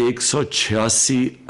186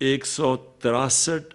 163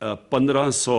1500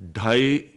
2.5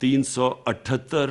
378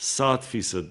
7%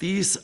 30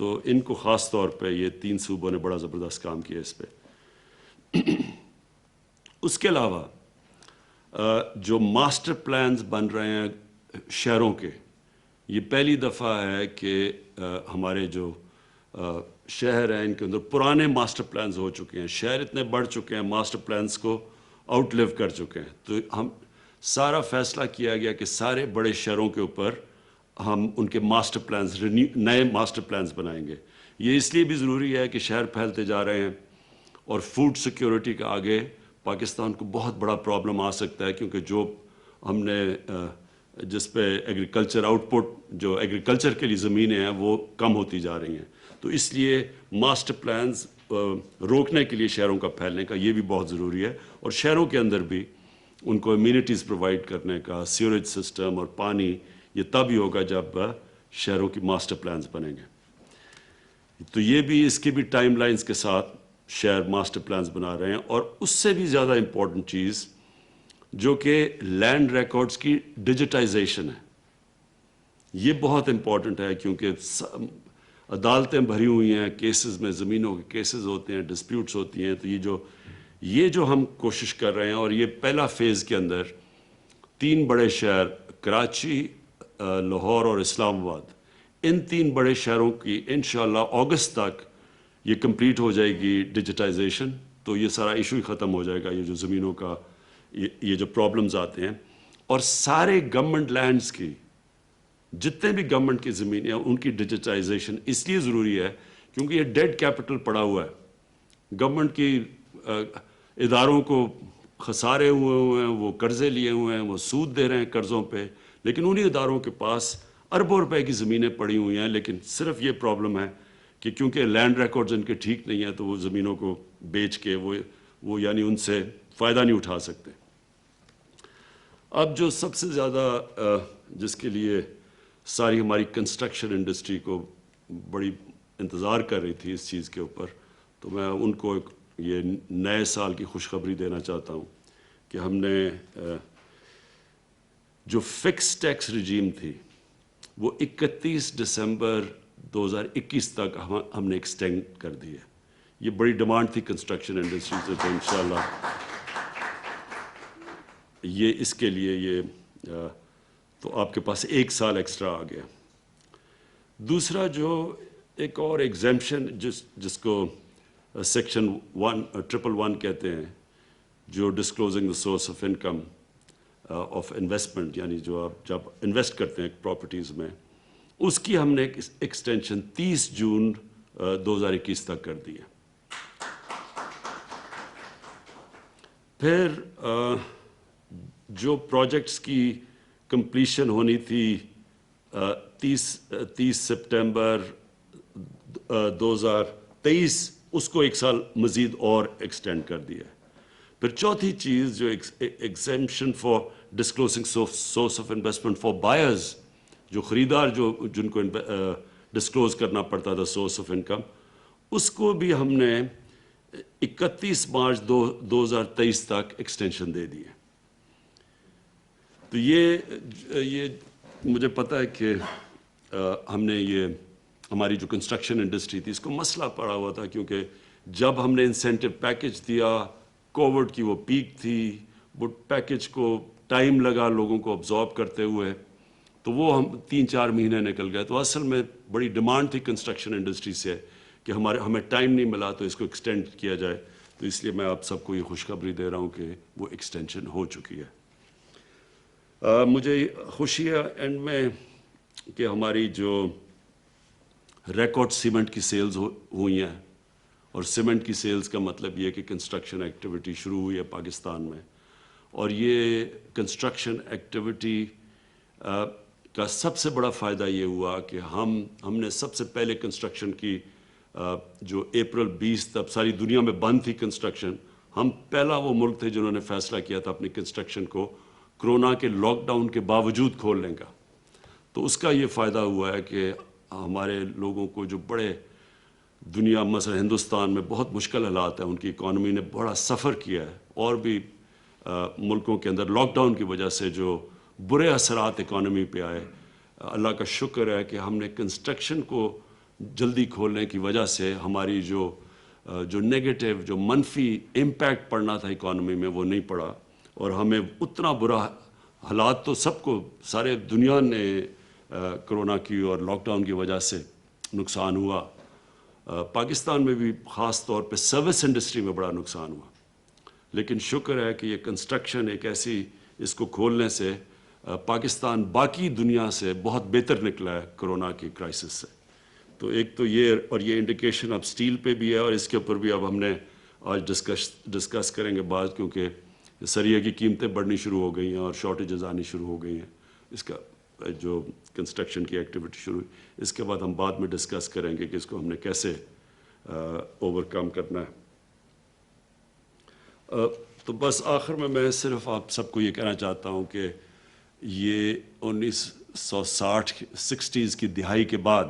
تو ان کو خاص طور پہ یہ 3 صوبوں نے بڑا زبردست کام کیا اس پہ. اس کے علاوہ جو ماسٹر پلانز بن رہے ہیں شہروں کے، یہ پہلی دفعہ ہے کہ ہمارے جو شہر ہیں ان کے اندر پرانے ماسٹر پلانز ہو چکے ہیں. شہر اتنے بڑھ چکے ہیں، ماسٹر پلانز کو آؤٹ لیو کر چکے ہیں. تو ہم سارا فیصلہ کیا گیا کہ سارے بڑے شہروں کے اوپر ہم ان کے ماسٹر پلانز نئے ماسٹر پلانز بنائیں گے. یہ اس لیے بھی ضروری ہے کہ شہر پھیلتے جا رہے ہیں اور فوڈ سیکیورٹی کا آگے پاکستان کو بہت بڑا پرابلم آ سکتا ہے، کیونکہ جو ہم نے جس پہ ایگریکلچر آؤٹ پٹ، جو ایگریکلچر کے لیے زمینیں ہیں وہ کم ہوتی جا رہی ہیں. تو اس لیے ماسٹر پلانز روکنے کے لیے شہروں کا پھیلنے کا یہ بھی بہت ضروری ہے. اور شہروں کے اندر بھی ان کو امیونٹیز پرووائڈ کرنے کا، سیوریج سسٹم اور پانی، یہ تب ہی ہوگا جب شہروں کی ماسٹر پلانز بنیں گے. تو یہ بھی اس کی بھی ٹائم لائنز کے ساتھ شہر ماسٹر پلانز بنا رہے ہیں. اور اس سے بھی زیادہ امپورٹنٹ چیز جو کہ لینڈ ریکارڈز کی ڈیجیٹائزیشن ہے، یہ بہت امپورٹنٹ ہے، کیونکہ عدالتیں بھری ہوئی ہیں کیسز میں، زمینوں کے کیسز ہوتے ہیں، ڈسپیوٹس ہوتی ہیں. تو یہ جو ہم کوشش کر رہے ہیں، اور یہ پہلا فیز کے اندر 3 بڑے شہر کراچی، لاہور اور اسلام آباد، ان 3 بڑے شہروں کی انشاءاللہ اگست تک یہ کمپلیٹ ہو جائے گی ڈیجیٹائزیشن. تو یہ سارا ایشو ہی ختم ہو جائے گا، یہ جو زمینوں کا یہ جو پرابلمز آتے ہیں. اور سارے گورنمنٹ لینڈز کی، جتنے بھی گورنمنٹ کی زمینیں ہیں ان کی ڈیجیٹائزیشن اس لیے ضروری ہے کیونکہ یہ ڈیڈ کیپٹل پڑا ہوا ہے. گورنمنٹ کی اداروں کو خسارے ہوئے ہیں، وہ قرضے لیے ہوئے ہیں، وہ سود دے رہے ہیں قرضوں پہ، لیکن انہی اداروں کے پاس اربوں روپے کی زمینیں پڑی ہوئی ہیں. لیکن صرف یہ پرابلم ہے کہ کیونکہ لینڈ ریکارڈز ان کے ٹھیک نہیں ہیں، تو وہ زمینوں کو بیچ کے وہ یعنی ان سے فائدہ نہیں اٹھا سکتے. اب جو سب سے زیادہ جس کے لیے ساری ہماری کنسٹرکشن انڈسٹری کو بڑی انتظار کر رہی تھی اس چیز کے اوپر، تو میں ان کو یہ نئے سال کی خوشخبری دینا چاہتا ہوں کہ ہم نے جو فکس ٹیکس رجیم تھی وہ 31 دسمبر 2021 تک ہم نے ایکسٹینڈ کر دی ہے. یہ بڑی ڈیمانڈ تھی کنسٹرکشن انڈسٹری سے، تو انشاءاللہ یہ اس کے لیے یہ تو آپ کے پاس 1 سال ایکسٹرا آ گیا. دوسرا جو ایک اور ایگزیمپشن جس کو سیکشن 111 کہتے ہیں، جو disclosing the source of income of investment, یعنی جو آپ جب انویسٹ کرتے ہیں پراپرٹیز میں، اس کی ہم نے ایکسٹینشن 30 جون 2021 تک کر دی ہے. پھر جو پروجیکٹس کی کمپلیشن ہونی تھی 30 سپٹمبر 2023، اس کو 1 سال مزید اور ایکسٹینڈ کر دیا. پھر چوتھی چیز جو exemption for disclosing source of investment for buyers, جو خریدار جن کو ڈسکلوز کرنا پڑتا تھا سورس آف انکم، اس کو بھی ہم نے 31 مارچ 2023 تک ایکسٹینشن دے دی ہے. تو یہ مجھے پتہ ہے کہ ہم نے یہ ہماری جو کنسٹرکشن انڈسٹری تھی اس کو مسئلہ پڑا ہوا تھا، کیونکہ جب ہم نے انسینٹو پیکج دیا، کووڈ کی وہ پیک تھی، وہ پیکج کو ٹائم لگا لوگوں کو ابزارب کرتے ہوئے، تو وہ ہم 3-4 مہینے نکل گئے. تو اصل میں بڑی ڈیمانڈ تھی کنسٹرکشن انڈسٹری سے کہ ہمیں ٹائم نہیں ملا تو اس کو ایکسٹینڈ کیا جائے. تو اس لیے میں آپ سب کو یہ خوشخبری دے رہا ہوں کہ وہ ایکسٹینشن ہو چکی ہے. مجھے خوشی ہے اینڈ میں کہ ہماری جو ریکارڈ سیمنٹ کی سیلز ہوئی ہیں، اور سیمنٹ کی سیلز کا مطلب یہ ہے کہ کنسٹرکشن ایکٹیویٹی شروع ہوئی ہے پاکستان میں. اور یہ کنسٹرکشن ایکٹیویٹی کا سب سے بڑا فائدہ یہ ہوا کہ ہم نے سب سے پہلے کنسٹرکشن کی جو اپریل 20 تب ساری دنیا میں بند تھی کنسٹرکشن، ہم پہلا وہ ملک تھے جنہوں نے فیصلہ کیا تھا اپنی کنسٹرکشن کو کرونا کے لاک ڈاؤن کے باوجود کھولنے کا. تو اس کا یہ فائدہ ہوا ہے کہ ہمارے لوگوں کو جو بڑے دنیا مثلا ہندوستان میں بہت مشکل حالات ہیں، ان کی اکانومی نے بڑا سفر کیا ہے، اور بھی ملکوں کے اندر لاک ڈاؤن کی وجہ سے جو برے اثرات اکانومی پہ آئے، اللہ کا شکر ہے کہ ہم نے کنسٹرکشن کو جلدی کھولنے کی وجہ سے ہماری جو نیگیٹو جو منفی امپیکٹ پڑنا تھا اکانومی میں وہ نہیں پڑا، اور ہمیں اتنا برا حالات تو سب کو سارے دنیا نے کرونا کی اور لاک ڈاؤن کی وجہ سے نقصان ہوا، پاکستان میں بھی خاص طور پہ سروس انڈسٹری میں بڑا نقصان ہوا، لیکن شکر ہے کہ یہ کنسٹرکشن ایک ایسی اس کو کھولنے سے پاکستان باقی دنیا سے بہت بہتر نکلا ہے کرونا کی کرائسس سے۔ تو ایک تو یہ، اور یہ انڈیکیشن اب سٹیل پہ بھی ہے، اور اس کے اوپر بھی اب ہم نے آج ڈسکس کریں گے بعد، کیونکہ سریے کی قیمتیں بڑھنی شروع ہو گئی ہیں اور شارٹیجز آنی شروع ہو گئی ہیں، اس کا جو کنسٹرکشن کی ایکٹیویٹی شروع ہوئی، اس کے بعد ہم بعد میں ڈسکس کریں گے کہ اس کو ہم نے کیسے اوور کم کرنا ہے۔ تو بس آخر میں صرف آپ سب کو یہ کہنا چاہتا ہوں کہ یہ 1960 کی دہائی کے بعد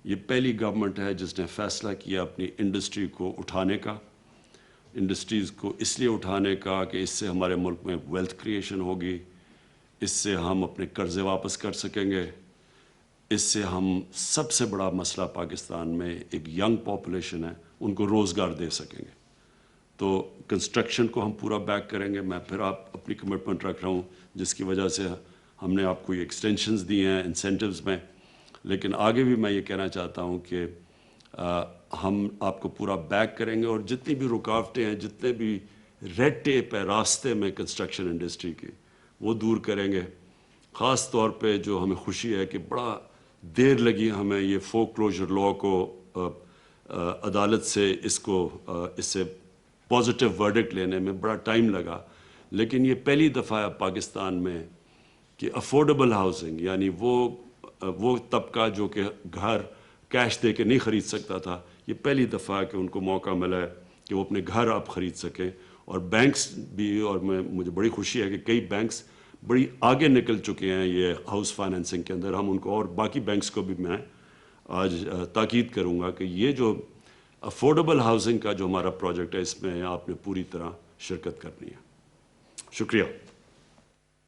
یہ پہلی گورنمنٹ ہے جس نے فیصلہ کیا اپنی انڈسٹری کو اٹھانے کا، انڈسٹریز کو اس لیے اٹھانے کا کہ اس سے ہمارے ملک میں ویلتھ کریشن ہوگی، اس سے ہم اپنے قرضے واپس کر سکیں گے، اس سے ہم سب سے بڑا مسئلہ پاکستان میں ایک ینگ پاپولیشن ہے، ان کو روزگار دے سکیں گے۔ تو کنسٹرکشن کو ہم پورا بیک کریں گے۔ میں پھر اپنی کمٹمنٹ رکھ رہا ہوں جس کی وجہ سے ہم نے آپ کو یہ ایکسٹینشنز دی ہیں انسینٹیوز میں، لیکن آگے بھی میں یہ کہنا چاہتا ہوں کہ ہم آپ کو پورا بیک کریں گے، اور جتنی بھی رکاوٹیں ہیں، جتنے بھی ریڈ ٹیپ ہے راستے میں کنسٹرکشن انڈسٹری کی، وہ دور کریں گے۔ خاص طور پہ جو ہمیں خوشی ہے کہ بڑا دیر لگی ہمیں یہ فور کلوجر لاء کو عدالت سے اس سے پازیٹیو ورڈکٹ لینے میں بڑا ٹائم لگا، لیکن یہ پہلی دفعہ ہے پاکستان میں کہ افورڈیبل ہاؤسنگ، یعنی وہ طبقہ جو کہ گھر کیش دے کے نہیں خرید سکتا تھا، یہ پہلی دفعہ ہے کہ ان کو موقع ملا ہے کہ وہ اپنے گھر آپ خرید سکیں، اور بینکس بھی، اور مجھے بڑی خوشی ہے کہ کئی بینکس بڑی آگے نکل چکے ہیں یہ ہاؤس فائنینسنگ کے اندر۔ ہم ان کو اور باقی بینکس کو بھی میں آج تاکید کروں گا کہ یہ جو افورڈیبل ہاؤسنگ کا جو ہمارا پروجیکٹ ہے، اس میں آپ نے پوری طرح شرکت کرنی ہے۔ شکریہ۔